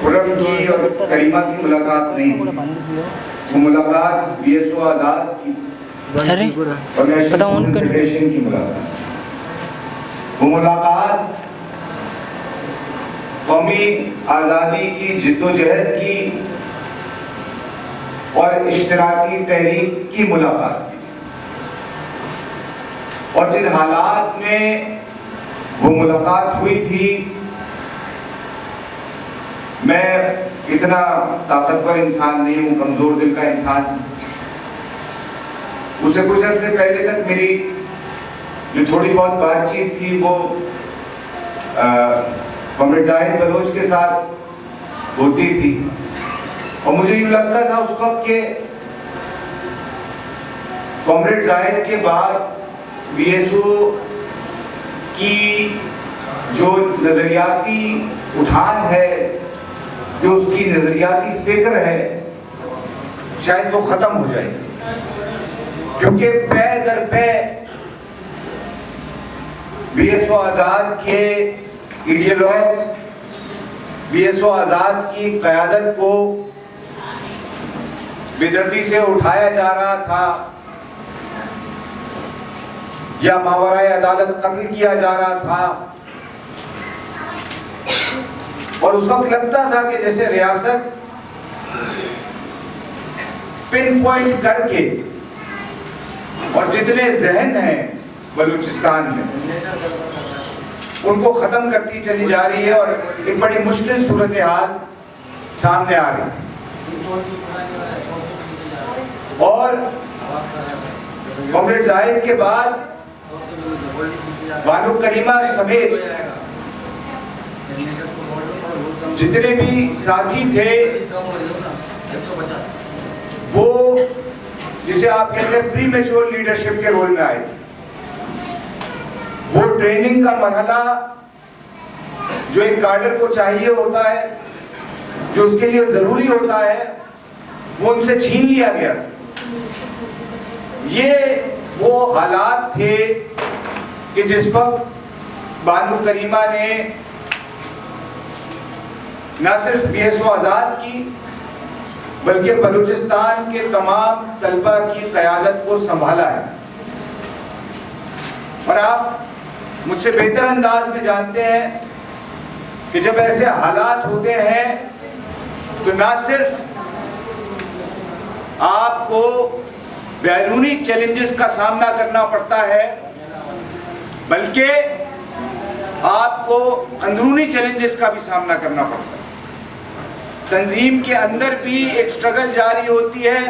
खुर्रम की और करीमा की मुलाकात नहीं, वो मुलाकात बीएसओ आज़ाद की और नेशनल फेडरेशन की मुलाकात। वो मुलाकात कौमी आज़ादी की जिद्दोजहद की और इश्तराकी तहरीक की मुलाकात थी। और जिन हालात में वो मुलाकात हुई थी, मैं इतना ताकतवर इंसान नहीं हूँ, कमजोर दिल का इंसान। उससे कुछ अर्से पहले तक मेरी जो थोड़ी बहुत बातचीत थी वो कॉमरेड जाहिद बलोच के साथ होती थी, और मुझे यूँ लगता था उस वक्त के कॉमरेड जाहिद के बाद बीएसओ की जो नजरियाती उठान है, जो उसकी नजरियाती फिक्र है, शायद वो खत्म हो जाएगी, क्योंकि पै दर पै बीएसओ आज़ाद के आइडियोलॉग्स, बीएसओ आज़ाद की क़यादत को बेदर्दी से उठाया जा रहा था या मावराए अदालत कत्ल किया जा रहा था। और उस वक्त लगता था कि जैसे रियासत पिन पॉइंट करके और जितने जहन हैं बलूचिस्तान में उनको खत्म करती चली जा रही है, और एक बड़ी मुश्किल सूरत हाल सामने आ रही है। और कॉमरेड जाहिद के बाद बानो करीमा समेत जितने भी साथी थे, वो जिसे आप कहते हैं प्री मैच्योर लीडरशिप के रोल में आए। वो ट्रेनिंग का मरहला जो एक कार्डर को चाहिए होता है, जो उसके लिए जरूरी होता है, वो उनसे छीन लिया गया। ये वो हालात थे कि जिस वक्त बानो करीमा ने न सिर्फ बीएसओ आज़ाद की बल्कि बलूचिस्तान के तमाम तलबा की क़यादत को संभाला है। और आप मुझसे बेहतर अंदाज में जानते हैं कि जब ऐसे हालात होते हैं तो ना सिर्फ आपको बैरूनी चैलेंजेस का सामना करना पड़ता है, बल्कि आपको अंदरूनी चैलेंजेस का भी सामना करना पड़ता है। तंजीम के अंदर भी एक स्ट्रगल जारी होती है,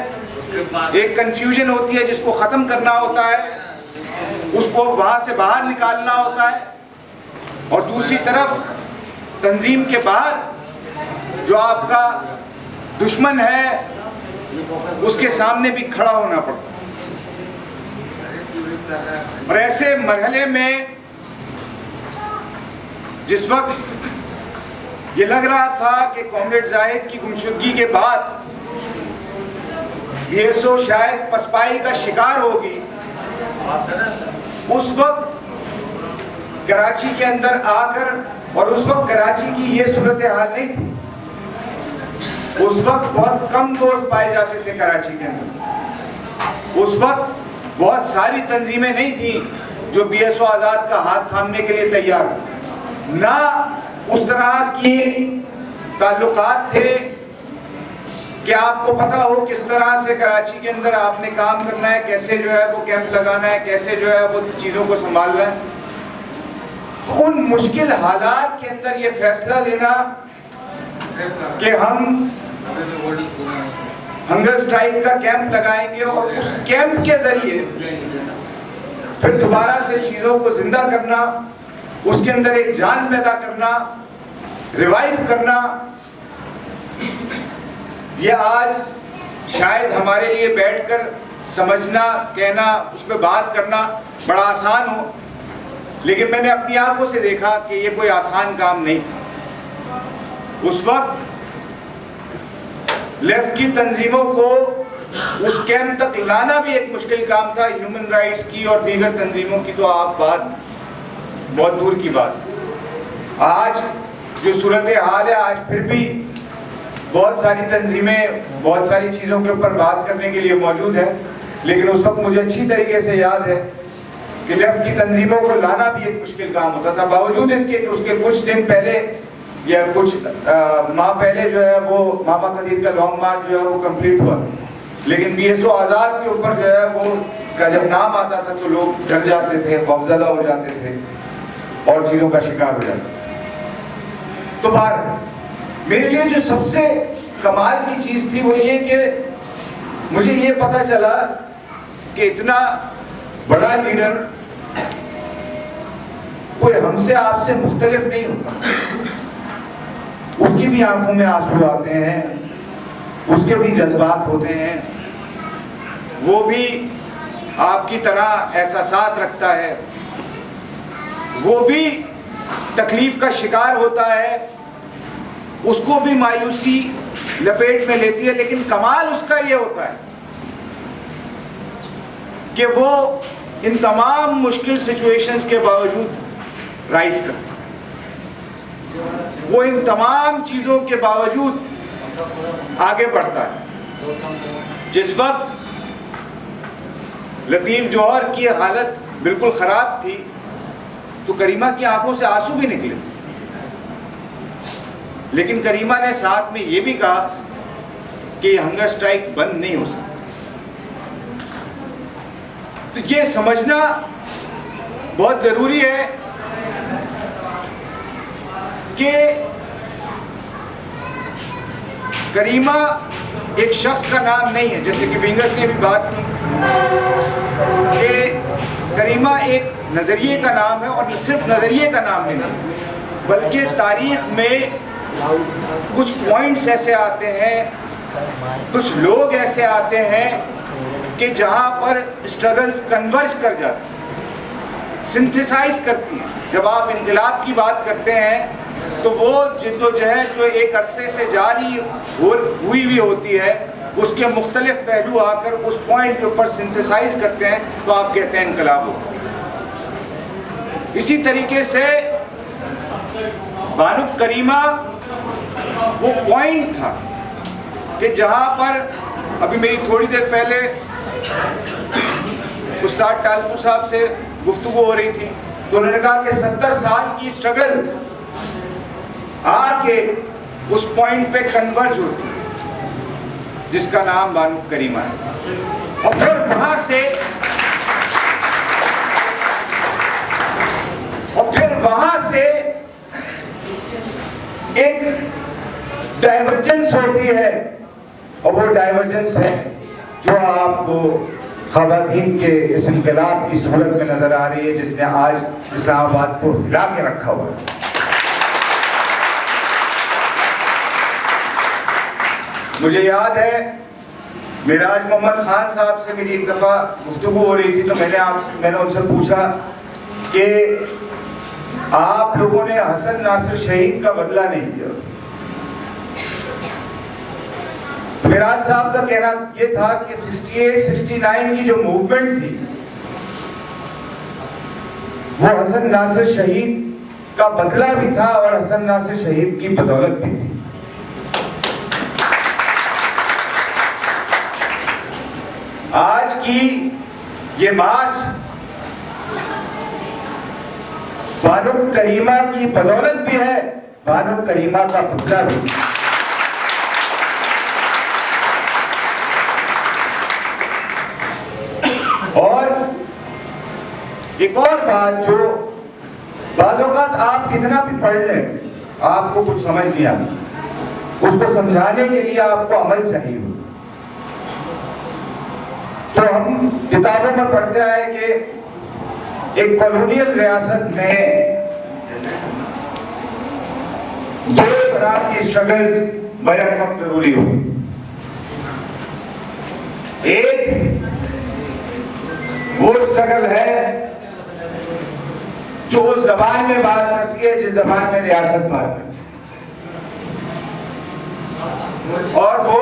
एक कंफ्यूजन होती है जिसको ख़त्म करना होता है, उसको वहाँ से बाहर निकालना होता है। और दूसरी तरफ तंजीम के बाहर जो आपका दुश्मन है उसके सामने भी खड़ा होना पड़ता है। और ऐसे मरहले में जिस वक्त ये लग रहा था कि कॉमरेड जाहिद की गुमशुदगी के बाद बीएसओ शायद पसपाई का शिकार होगी, उस वक्त कराची के अंदर आकर, और उस वक्त कराची की ये सूरत हाल नहीं थी, उस वक्त बहुत कम दोस्त पाए जाते थे कराची के अंदर। उस वक्त बहुत सारी तंजीमें नहीं थी जो बीएसओ आज़ाद का हाथ थामने के लिए तैयार, ना उस तरह के ताल्लुकात थे कि आपको पता हो किस तरह से कराची के अंदर आपने काम करना है, कैसे जो है वो कैंप लगाना है, कैसे जो है वो चीज़ों को संभालना है। तो उन मुश्किल हालात के अंदर ये फैसला लेना कि हम हंगर स्ट्राइक का कैंप लगाएंगे और उस कैंप के जरिए फिर दोबारा से चीज़ों को जिंदा करना, उसके अंदर एक जान पैदा करना, रिवाइव करना, यह आज शायद हमारे लिए बैठकर समझना, कहना, उस पर बात करना बड़ा आसान हो, लेकिन मैंने अपनी आंखों से देखा कि ये कोई आसान काम नहीं था। उस वक्त लेफ्ट की तंजीमों को उस कैंप तक लाना भी एक मुश्किल काम था। ह्यूमन राइट्स की और दीगर तंजीमों की तो आप बात बहुत दूर की बात। आज जो सूरत हाल है, आज फिर भी बहुत सारी तंजीमें बहुत सारी चीज़ों के ऊपर बात करने के लिए मौजूद है, लेकिन उस वक्त मुझे अच्छी तरीके से याद है कि लेफ्ट की तंजीमों को लाना भी एक मुश्किल काम होता था। बावजूद इसके कि उसके कुछ दिन पहले या कुछ माह पहले जो है वो मामा खलीद का लॉन्ग मार्च जो है वो कंप्लीट हुआ, लेकिन PSO आज़ाद के ऊपर जो है वो का जब नाम आता था तो लोग डर जाते थे, खौफजदा हो जाते थे और चीज़ों का शिकार हो जाते। तो बाहर मेरे लिए जो सबसे कमाल की चीज़ थी वो ये कि मुझे ये पता चला कि इतना बड़ा लीडर कोई हमसे आपसे मुख्तलिफ नहीं होता। उसकी भी आंखों में आंसू आते हैं, उसके भी जज्बात होते हैं, वो भी आपकी तरह एहसासात रखता है, वो भी तकलीफ का शिकार होता है, उसको भी मायूसी लपेट में लेती है। लेकिन कमाल उसका ये होता है कि वो इन तमाम मुश्किल सिचुएशंस के बावजूद राइज करता है, वो इन तमाम चीज़ों के बावजूद आगे बढ़ता है। जिस वक्त लतीफ़ जौहर की हालत बिल्कुल ख़राब थी तो करीमा की आंखों से आंसू भी निकले, लेकिन करीमा ने साथ में ये भी कहा कि हंगर स्ट्राइक बंद नहीं हो सकता। तो ये समझना बहुत ज़रूरी है कि करीमा एक शख्स का नाम नहीं है, जैसे कि विंगर्स ने भी बात की कि करीमा एक नज़रिए का नाम है, और सिर्फ नज़रिए का नाम नहीं बल्कि तारीख़ में कुछ पॉइंट्स ऐसे आते हैं, कुछ लोग ऐसे आते हैं कि जहाँ पर स्ट्रगल्स कन्वर्ज कर जाती हैं, सिंथेसाइज करती हैं। जब आप इनकलाब की बात करते हैं तो वो जिद्दोजहद जो एक अरसे से जारी हुई भी होती है, उसके मुख्तलिफ पहलू आकर उस पॉइंट के ऊपर सिंथेसाइज करते हैं, तो आप कहते हैं इनकलाब होता है। इसी तरीके से बानो करीमा वो पॉइंट था कि जहाँ पर अभी मेरी थोड़ी देर पहले उस्ताद टालपुर साहब से गुफ्तगू हो रही थी, तो उन्होंने कहा कि 70 साल की स्ट्रगल आके उस पॉइंट पे कन्वर्ज होती है जिसका नाम बानो करीमा है। और फिर वहां से एक डाइवर्जेंस होती है, और वो डाइवर्जेंस है जो आपको ख़वातीन के इस इनकलाब की सूरत में नजर आ रही है, जिसने आज इस्लामाबाद को हिला के रखा हुआ है। मुझे याद है मिराज मोहम्मद खान साहब से मेरी एक दफ़ा गुफ्तगू हो रही थी, तो मैंने उनसे पूछा कि आप लोगों ने हसन नासिर शहीद का बदला नहीं लिया। मिराज साहब का कहना ये था कि 68-69 की जो मूवमेंट थी वो हसन नासिर शहीद का बदला भी था और हसन नासिर शहीद की बदौलत भी थी। आज की ये मार्च बानो करीमा की बदौलत भी है, बानो करीमा का बदला भी। और एक और बात, जो बाज़ औक़ात आप कितना भी पढ़ लें आपको कुछ समझ नहीं आता, उसको समझाने के लिए आपको अमल चाहिए। तो हम किताबों में पढ़ते आए कि एक कॉलोनियल रियासत में दो तरह की स्ट्रगल्स बैक जरूरी होगी। एक वो स्ट्रगल है जो उस जबान में बात करती है जिस जबान में रियासत बात करती है, और वो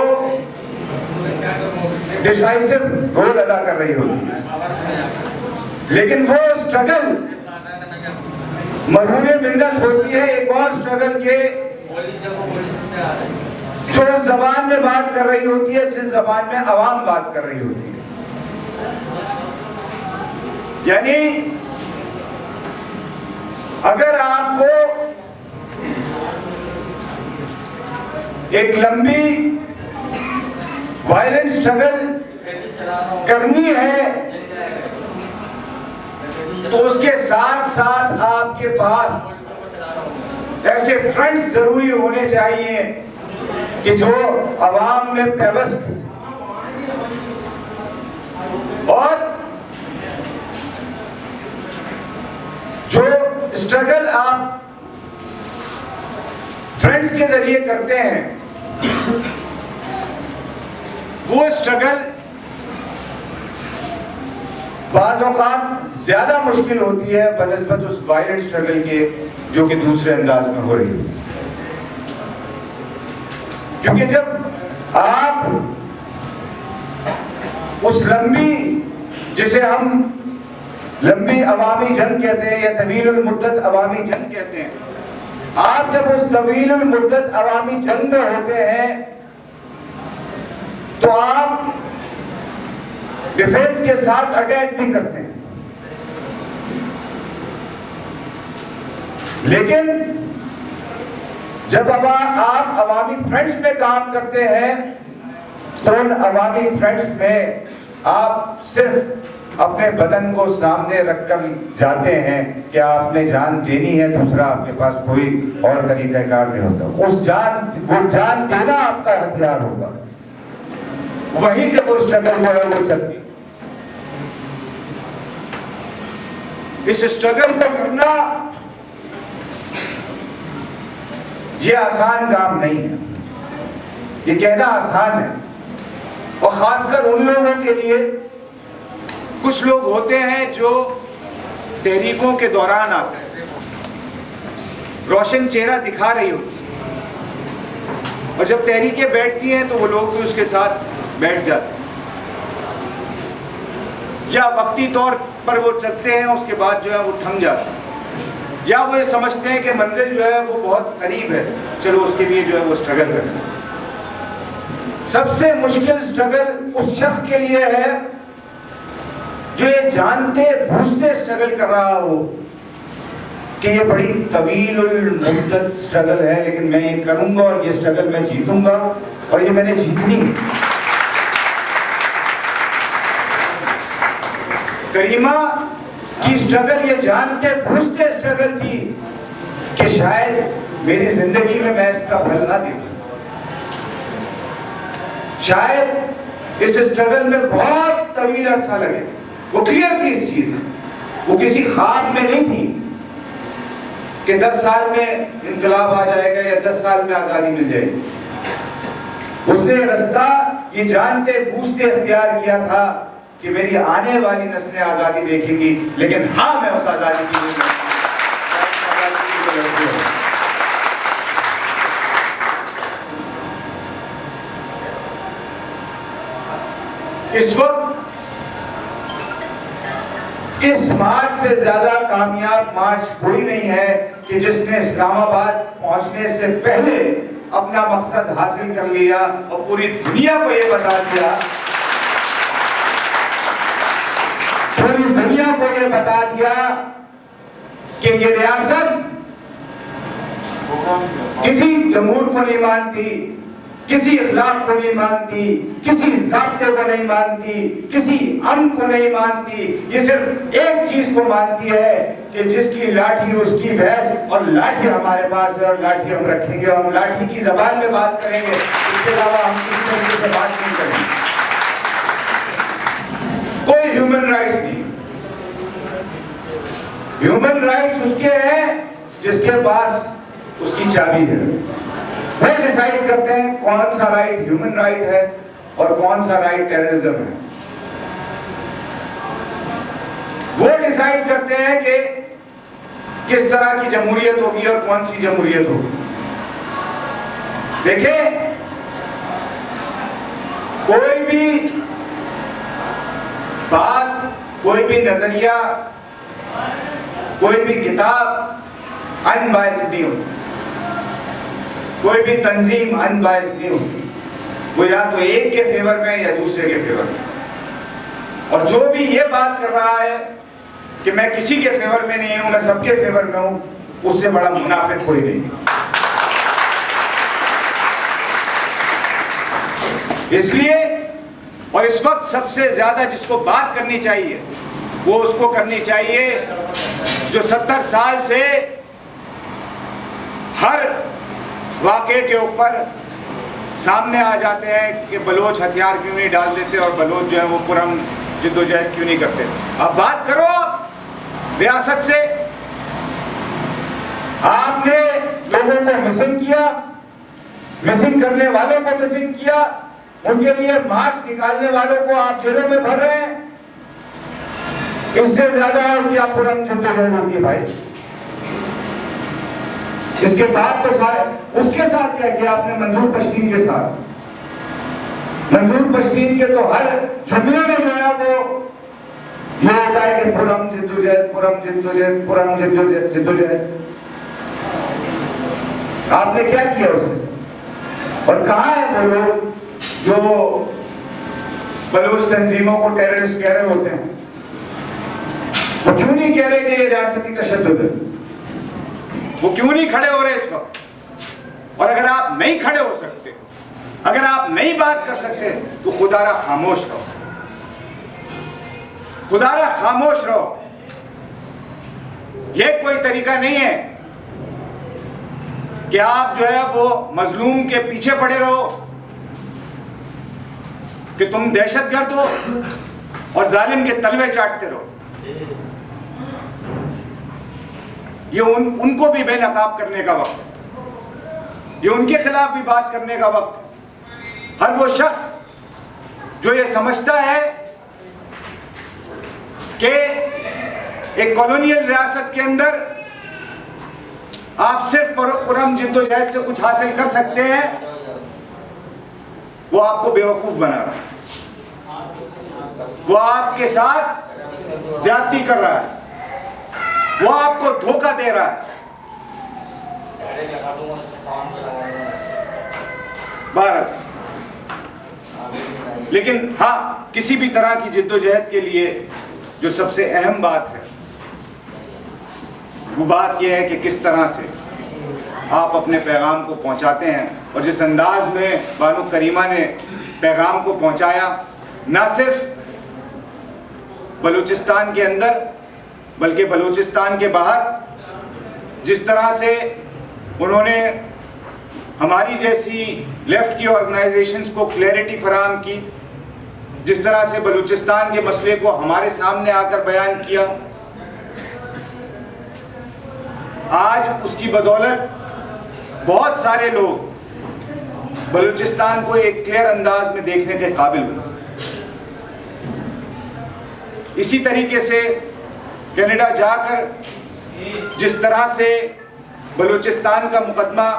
डिसाइसिव रोल अदा कर रही होती है। लेकिन वो स्ट्रगल मरहूम मिन्नत होती है एक और स्ट्रगल के जो उस जबान में बात कर रही होती है जिस जबान में अवाम बात कर रही होती है। यानी अगर आपको एक लंबी वायलेंट स्ट्रगल करनी है तो उसके साथ साथ आपके पास ऐसे फ्रेंड्स जरूरी होने चाहिए कि जो अवाम में पेवस्त और जो स्ट्रगल आप फ्रेंड्स के जरिए करते हैं वो स्ट्रगल बाज़ औक़ात ज्यादा मुश्किल होती है बनिस्बत उस वायलेंट स्ट्रगल के जो कि दूसरे अंदाज में हो रही है। क्योंकि जब आप उस लंबी, जिसे हम लंबी अवामी जंग कहते हैं या तवीलुल मुद्दत अवामी जंग कहते हैं, आप जब उस तवीलुल मुद्दत अवामी जंग में होते हैं तो आप डिफेंस के साथ अटैक भी करते हैं, लेकिन जब आप अवामी फ्रंट्स में काम करते हैं तो उन अवामी फ्रंट्स में आप सिर्फ अपने बदन को सामने रखकर जाते हैं कि आपने जान देनी है, दूसरा आपके पास कोई और तरीकाकार नहीं होता। वो जान देना आपका हथियार होगा, वहीं से वो स्ट्रगल जो है वो चलती। इस स्ट्रगल को करना ये आसान काम नहीं है, ये कहना आसान है, और खासकर उन लोगों के लिए, कुछ लोग होते हैं जो तहरीकों के दौरान आते हैं, रोशन चेहरा दिखा रही होती है, और जब तहरीकें बैठती हैं तो वो लोग भी उसके साथ बैठ जाते हैं, या वक्ती तौर पर वो चलते हैं, उसके बाद जो है वो थम जाते हैं, या वो ये समझते हैं कि मंजिल जो है वो बहुत करीब है, चलो उसके लिए जो है वो स्ट्रगल करना है। सबसे मुश्किल स्ट्रगल उस शख्स के लिए है जो ये जानते बूझते स्ट्रगल कर रहा हो कि ये बड़ी तवीलुल मुद्दत स्ट्रगल है, लेकिन मैं ये करूंगा और ये स्ट्रगल मैं जीतूंगा और ये मैंने जीतनी है। करीमा की स्ट्रगल ये जानते बूझते स्ट्रगल थी कि शायद मेरी जिंदगी में मैं इसका फल ना देखूं, शायद इस स्ट्रगल में बहुत तवील अरसा लगे। वो क्लियर थी इस चीज में, वो किसी ख्वाब में नहीं थी कि 10 साल में इंकलाब आ जाएगा या 10 साल में आजादी मिल जाएगी। उसने रास्ता ये जानते बूझते इख्तियार किया था कि मेरी आने वाली नस्लें आजादी देखेंगी, लेकिन हाँ मैं उस आजादी की इस वक्त इस मार्च से ज्यादा कामयाब मार्च कोई नहीं है कि जिसने इस्लामाबाद पहुंचने से पहले अपना मकसद हासिल कर लिया और पूरी दुनिया को यह बता दिया, पूरी दुनिया को यह बता दिया कि ये रियासत किसी जमहूर को नहीं मानती, किसी इखलाक को नहीं मानती, किसी ज़ाब्ते को नहीं मानती, किसी अमन को नहीं मानती। ये सिर्फ एक चीज को मानती है कि जिसकी लाठी उसकी भैंस, और लाठी हमारे पास है और लाठी हम रखेंगे और हम लाठी की जबान में बात करेंगे, इसके अलावा हम किसी से बात नहीं करेंगे। कोई ह्यूमन राइट्स नहीं। ह्यूमन राइट्स उसके हैं जिसके पास उसकी चाबी है। वो डिसाइड करते हैं कौन सा राइट ह्यूमन राइट है और कौन सा राइट टेररिज्म है। वो डिसाइड करते हैं कि किस तरह की जमहूरियत होगी और कौन सी जमहूरियत होगी। देखिए, कोई भी बात, कोई भी नजरिया, कोई भी किताब अनबायस्ड नहीं होती। कोई भी तंजीम अनबायस्ड नहीं होती, वो या तो एक के फेवर में या दूसरे के फेवर में। और जो भी ये बात कर रहा है कि मैं किसी के फेवर में नहीं हूं, मैं सबके फेवर में हूं, उससे बड़ा मुनाफिक कोई नहीं। इसलिए और इस वक्त सबसे ज्यादा जिसको बात करनी चाहिए वो उसको करनी चाहिए जो 70 साल से हर वाक़े के ऊपर सामने आ जाते हैं कि बलोच हथियार क्यों नहीं डाल देते और बलोच जो है वो पुरम जिद्दोजहद क्यों नहीं करते। अब बात करो रियासत से। आपने लोगों को मिसिंग किया, मिसिंग करने वालों को मिसिंग किया, उनके लिए मार्च निकालने वालों को आप जेलों में भर रहे हैं। इससे ज्यादा और क्या पुरम जिद्दोजहद होती है भाई? इसके बाद तो सारे उसके साथ क्या किया आपने मंजूर पश्तीन के साथ? मंजूर पश्तीन के तो हर जुमले में जो है वो ये होता है कि पुरम जिद्दोजहद, पुरम जिद्दोजहद, पुरम जिद्दोजहद, जिद्दोजहद। आपने क्या किया उसके साथ? और कहां है वो लोग जो बलूच तंजीमों को टेररिस्ट कह रहे होते हैं? वो क्यों नहीं कह रहे कि ये रियासती तशद्दुद है? वो क्यों नहीं खड़े हो रहे इस वक्त? और अगर आप नहीं खड़े हो सकते, अगर आप नहीं बात कर सकते, तो खुदारा खामोश रहो, खुदारा खामोश रहो। यह कोई तरीका नहीं है कि आप जो है वो मजलूम के पीछे पड़े रहो कि तुम दहशतगर्द हो और जालिम के तलवे चाटते रहो। ये उनको भी बेनकाब करने का वक्त है, ये उनके खिलाफ भी बात करने का वक्त है। हर वो शख्स जो ये समझता है कि एक कॉलोनियल रियासत के अंदर आप सिर्फ पुरम जिद्दोजहद से कुछ हासिल कर सकते हैं, वो आपको बेवकूफ बना रहा है, वो आपके साथ ज्यादती कर रहा है, वो आपको धोखा दे रहा है। भारत लेकिन हाँ, किसी भी तरह की जिद्दोजहद के लिए जो सबसे अहम बात है वो बात यह है कि किस तरह से आप अपने पैगाम को पहुंचाते हैं। और जिस अंदाज में बानो करीमा ने पैगाम को पहुंचाया, ना सिर्फ बलूचिस्तान के अंदर बल्कि बलूचिस्तान के बाहर जिस तरह से उन्होंने हमारी जैसी लेफ्ट की ऑर्गेनाइजेशंस को क्लैरिटी फराहम की, जिस तरह से बलूचिस्तान के मसले को हमारे सामने आकर बयान किया, आज उसकी बदौलत बहुत सारे लोग बलूचिस्तान को एक क्लियर अंदाज में देखने के काबिल बने। इसी तरीके से कनाडा जाकर जिस तरह से बलूचिस्तान का मुकदमा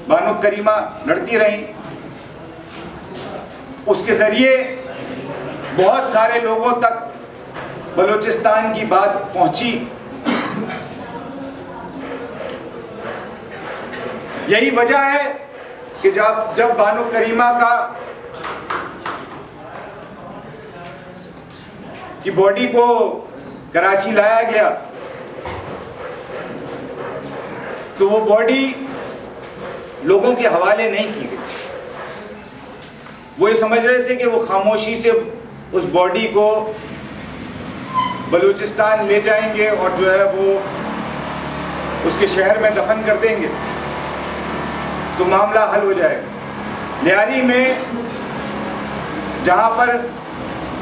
बानो करीमा लड़ती रही, उसके जरिए बहुत सारे लोगों तक बलूचिस्तान की बात पहुंची। यही वजह है कि जब बानो करीमा की बॉडी को कराची लाया गया तो वो बॉडी लोगों के हवाले नहीं की गई। वो ये समझ रहे थे कि वो खामोशी से उस बॉडी को बलूचिस्तान ले जाएंगे और जो है वो उसके शहर में दफन कर देंगे तो मामला हल हो जाएगा। लियारी में जहाँ पर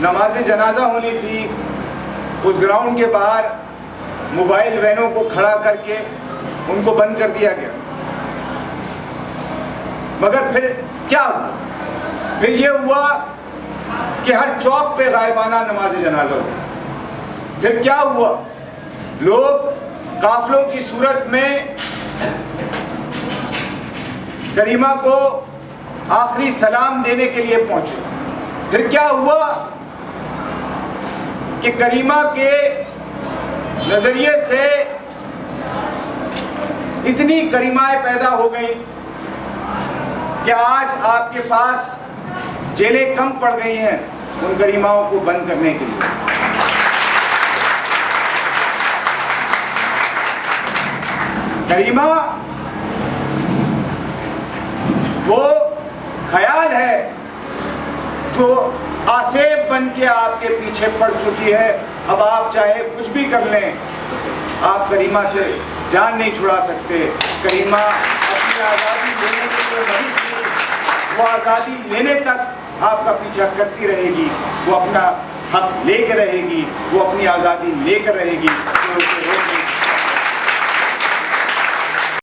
नमाज जनाजा होनी थी, उस ग्राउंड के बाहर मोबाइल वैनों को खड़ा करके उनको बंद कर दिया गया। मगर फिर क्या हुआ? फिर ये हुआ कि हर चौक पे गायबाना नमाज जनाजा हो। फिर क्या हुआ? लोग काफिलों की सूरत में करीमा को आखिरी सलाम देने के लिए पहुंचे। फिर क्या हुआ कि करीमा के नजरिए से इतनी करीमाएं पैदा हो गई कि आज आपके पास जेलें कम पड़ गई हैं उन गरिमाओं को बंद करने के लिए। गरिमा वो ख्याल है जो आसेब बन के आपके पीछे पड़ चुकी है। अब आप चाहे कुछ भी कर लें, आप गरिमा से जान नहीं छुड़ा सकते। गरिमा अपनी आज़ादी लेने के लिए नहीं थी, वो आज़ादी लेने तक आपका पीछा करती रहेगी। वो अपना हक लेकर रहेगी, वो अपनी आज़ादी लेकर रहेगी, तो उसे रोक नहीं